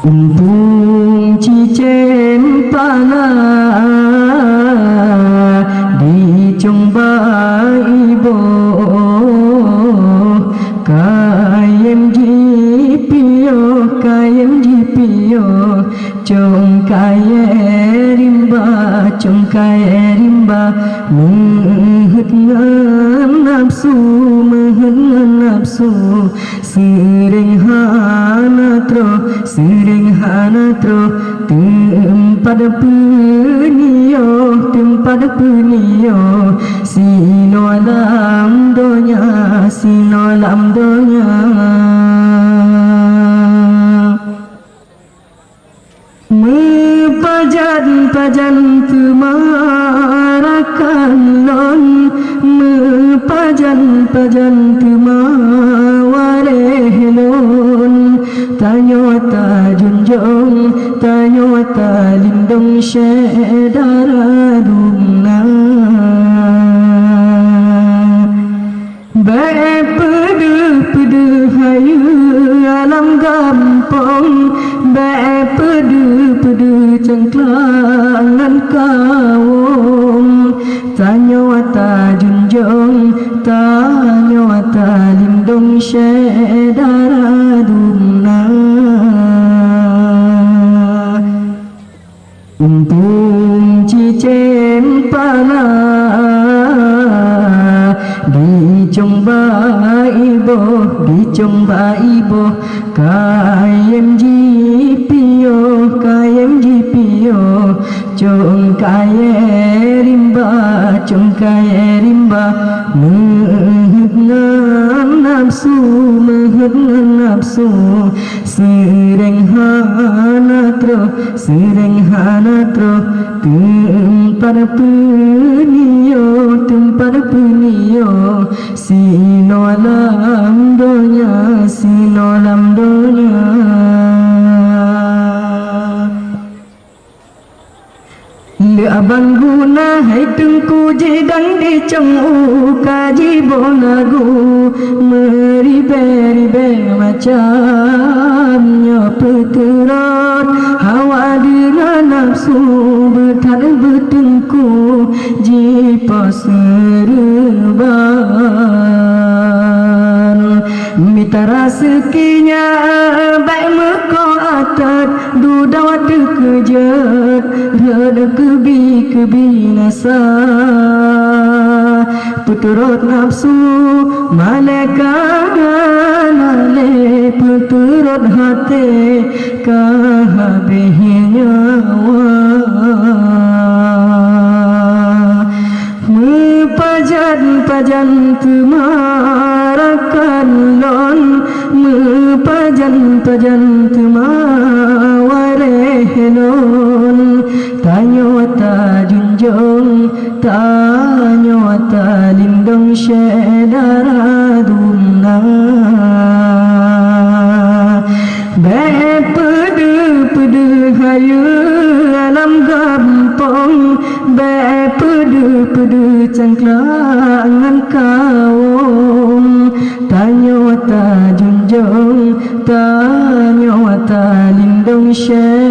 Untung cicen pala di jomba ibo kayem jipio chong kaye rimba mehut nafsu sering hana tro tempat penio sino lam donya pajan kemarakan lon pajan kemawarelon tanyo ta junjong tanyo ta lindung syedara dumna pedu hayu alam gampong pedu cengklangan kawong tanyo ta junjong tanyo ta lindung syedara dumna untung cicen pala di jomba ibo kayem jipio chong kaye rimba mehut nafsu sering hana tro tempat penio sino lam donya le abang guna hai tungku jedang di cemu kaji bonagu meribe macamnya peterot hawa dira nafsu betar betengku jipa serban mitara sekinya baik meko atat dudawat kejat rada kebinasa peturut nafsu malekale peturut hati kahabihnya pajan temarakan lon pajan temawarelon tanyo ta junjong tanyo ta lindung syedara dumna pedu hayu alam gampong pedu cengklangan kawong tanyo ta junjong tanyo ta lindung syedara